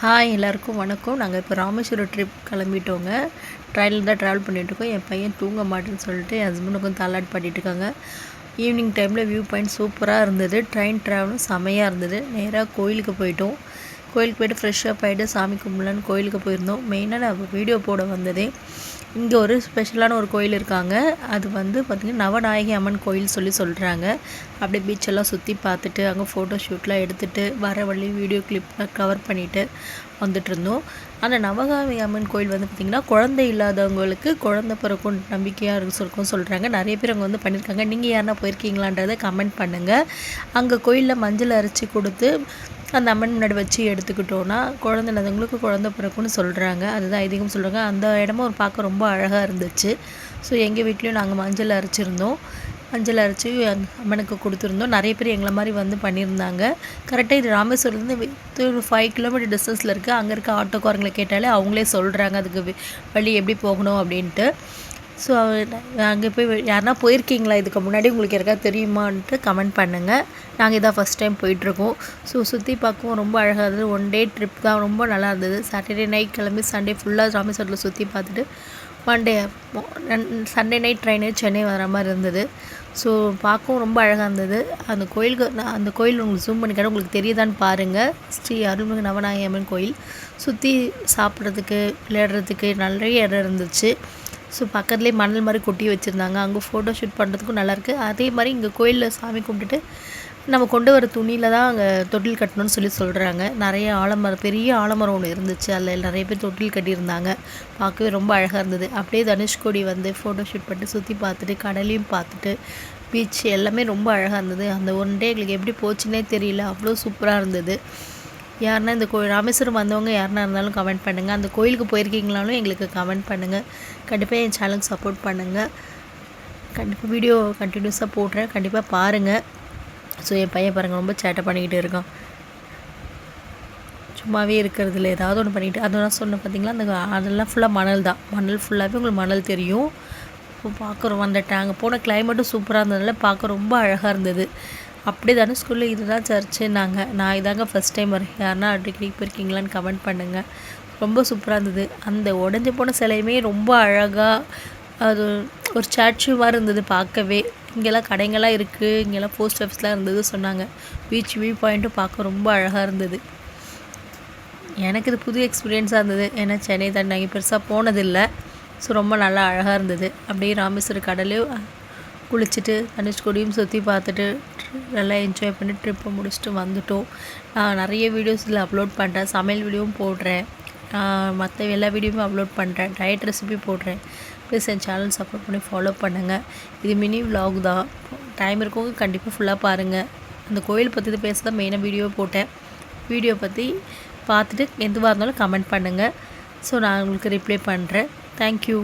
Hi எல்லாருக்கும் வணக்கம். நாங்கள் இப்போ ராமேஸ்வரம் ட்ரிப் கிளம்பிட்டோங்க. ட்ரெயினில் தான் ட்ராவல் பண்ணிகிட்ருக்கோம். என் பையன் தூங்க மாட்டேன்னு சொல்லிட்டு என் ஹஸ்பண்டுக்கும் தாலாட்டு பாடிட்டுருக்காங்க. ஈவினிங் டைமில் வியூ பாயிண்ட் சூப்பராக இருந்தது. ட்ரெயின் ட்ராவலும் செமையாக இருந்தது. நேராக கோயிலுக்கு போயிட்டோம். கோயிலுக்கு போய்ட்டு ஃப்ரெஷ்ஷப் ஆகிட்டு சாமி கும்பிடலான்னு கோயிலுக்கு போயிருந்தோம். மெயினாக நான் வீடியோ போட வந்ததே இங்கே ஒரு ஸ்பெஷலான ஒரு கோயில் இருக்காங்க. அது வந்து பார்த்திங்கன்னா நவநாயகி அம்மன் கோயில் சொல்கிறாங்க. அப்படியே பீச்செல்லாம் சுற்றி பார்த்துட்டு அங்கே ஃபோட்டோ ஷூட்லாம் எடுத்துகிட்டு வர வழி வீடியோ கிளிப்லாம் கவர் பண்ணிவிட்டு வந்துட்டு இருந்தோம். அந்த நவநாயகி அம்மன் கோயில் வந்து பார்த்திங்கன்னா குழந்தை இல்லாதவங்களுக்கு குழந்தை பிறக்கும் நம்பிக்கையாக இருக்கும் சொல்கிறாங்க. நிறைய பேர் அங்கே வந்து பண்ணியிருக்காங்க. நீங்கள் யாருன்னா போயிருக்கீங்களான்றதை கமெண்ட் பண்ணுங்கள். அங்கே கோயிலில் மஞ்சள் அரைச்சி கொடுத்து அந்த அம்மன் முன்னாடி வச்சு எடுத்துக்கிட்டோன்னா குழந்தை இல்லாதவங்களுக்கு குழந்தை பிறக்கும்னு சொல்கிறாங்க. அதுதான் ஐதீகம் சொல்கிறாங்க. அந்த இடமும் ஒரு பார்க்க ரொம்ப அழகாக இருந்துச்சு. ஸோ எங்கள் வீட்லேயும் நாங்கள் மஞ்சள் அரைச்சிருந்தோம். மஞ்சள் அரைச்சி அம்மனுக்கு கொடுத்துருந்தோம். நிறைய பேர் எங்களை மாதிரி வந்து பண்ணியிருந்தாங்க. கரெக்டாக இது ராமேஸ்வரத்துலேருந்து ஒரு 5 கிலோமீட்டர் டிஸ்டன்ஸில் இருக்குது. அங்கே இருக்க ஆட்டோக்காரங்களை கேட்டாலே அவங்களே சொல்கிறாங்க அதுக்கு வழி எப்படி போகணும் அப்படின்ட்டு. ஸோ அங்கே போய் யாருன்னா போயிருக்கீங்களா, இதுக்கு முன்னாடி உங்களுக்கு யாருக்காவது தெரியுமான்ட்டு கமெண்ட் பண்ணுங்கள். நாங்கள் இதான் ஃபஸ்ட் டைம் போயிட்டுருக்கோம். ஸோ சுற்றி பார்க்கவும் ரொம்ப அழகாக இருந்தது. 1 டே ட்ரிப் தான், ரொம்ப நல்லா இருந்தது. சாட்டர்டே நைட் கிளம்பி சண்டே ஃபுல்லாக ராமேஸ்வரத்தில் சுற்றி பார்த்துட்டு Monday Sunday night train Chennai வர மாதிரி இருந்தது. ஸோ பார்க்கவும் ரொம்ப அழகாக இருந்தது. அந்த கோயில் உங்களுக்கு ஜூம் பண்ணிக்கிட்ட உங்களுக்கு தெரியுதான்னு பாருங்கள். ஸ்ரீ அருள்மிகு நவநாயகி அம்மன் கோயில். சுற்றி சாப்பிட்றதுக்கு விளையாடுறதுக்கு நிறைய இடம் இருந்துச்சு. ஸோ பக்கத்துலேயே மணல் மாதிரி கொட்டி வச்சுருந்தாங்க. அங்கே ஃபோட்டோ ஷூட் பண்ணுறதுக்கும் நல்லாயிருக்கு. அதே மாதிரி இங்கே கோயிலில் சாமி கும்பிட்டுட்டு நம்ம கொண்டு வர துணியில் தான் அங்கே தொட்டில் கட்டணும்னு சொல்கிறாங்க. நிறைய ஆலமரம், பெரிய ஆலமரம் ஒன்று இருந்துச்சு. அதில் நிறைய பேர் தொட்டில் கட்டியிருந்தாங்க. பார்க்கவே ரொம்ப அழகாக இருந்தது. அப்படியே தனுஷ்கோடி வந்து ஃபோட்டோ ஷூட் பண்ணிட்டு சுற்றி பார்த்துட்டு கடலையும் பார்த்துட்டு பீச் எல்லாமே ரொம்ப அழகாக இருந்தது. அந்த 1 டே எங்களுக்கு எப்படி போச்சுன்னே தெரியல, அவ்வளோ சூப்பராக இருந்தது. யாருன்னா இந்த ராமேஸ்வரம் வந்தவங்க யாருன்னா இருந்தாலும் கமெண்ட் பண்ணுங்கள். அந்த கோயிலுக்கு போயிருக்கீங்களாலும் எங்களுக்கு கமெண்ட் பண்ணுங்கள். கண்டிப்பாக என் சேனலுக்கு சப்போர்ட் பண்ணுங்கள். கண்டிப்பாக வீடியோ கண்டினியூஸாக போடுறேன், கண்டிப்பாக பாருங்கள். ஸோ என் பையன் பாருங்கள் ரொம்ப சேட்டை பண்ணிக்கிட்டு இருக்கான். சும்மாவே இருக்கிறதுல ஏதாவது ஒன்று பண்ணிவிட்டு அதெல்லாம் சொன்ன பார்த்திங்களா, அதெல்லாம் ஃபுல்லாக மணல் தான். மணல் ஃபுல்லாகவே உங்களுக்கு மணல் தெரியும். இப்போ பார்க்குறோம் அந்த அங்கே போன கிளைமேட்டும் சூப்பராக இருந்ததுனால பார்க்க ரொம்ப அழகாக இருந்தது. அப்படி தானே ஸ்கூலில் இதுதான் சர்ச்சுன்னாங்க. நான் இதாங்க ஃபஸ்ட் டைம் வரேன். யாருன்னா அடிக்கடி போயிருக்கீங்களான்னு கமெண்ட் பண்ணுங்கள். ரொம்ப சூப்பராக இருந்தது. அந்த உடஞ்சி போன சிலையுமே ரொம்ப அழகாக அது ஒரு ஸ்டாச்சு மாதிரி இருந்தது பார்க்கவே. இங்கெல்லாம் கடைங்கள்லாம் இருக்குது, இங்கெல்லாம் போஸ்ட் ஆஃபீஸ்லாம் இருந்தது சொன்னாங்க. பீச் வியூ பாயிண்ட்டும் பார்க்க ரொம்ப அழகாக இருந்தது. எனக்கு இது புது எக்ஸ்பீரியன்ஸாக இருந்தது. ஏன்னா சென்னை தான் நாங்கள் பெருசாக போனதில்லை. ஸோ ரொம்ப நல்லா அழகாக இருந்தது. அப்படியே ராமேஸ்வரம் கடலையும் குளிச்சுட்டு தனுஷ்கோடியும் சுற்றி பார்த்துட்டு நல்லா என்ஜாய் பண்ணி ட்ரிப்பை முடிச்சுட்டு வந்துட்டோம். நான் நிறைய வீடியோஸ் இதில் அப்லோட் பண்ணுறேன். சமையல் வீடியோவும் போடுறேன், மற்ற எல்லா வீடியோவும் அப்லோட் பண்ணுறேன், டயட் ரெசிபி போடுறேன். ப்ளீஸ் என் சேனல் சப்போர்ட் பண்ணி ஃபாலோ பண்ணுங்கள். இது மினி விலாக் தான். டைம் இருக்கவங்க கண்டிப்பாக ஃபுல்லாக பாருங்கள். அந்த கோயில் பற்றி பேச தான் மெயினாக வீடியோ போட்டேன். வீடியோ பற்றி பார்த்துட்டு எதுவாக இருந்தாலும் கமெண்ட் பண்ணுங்கள். ஸோ நான் உங்களுக்கு ரிப்ளை பண்ணுறேன். தேங்க்யூ.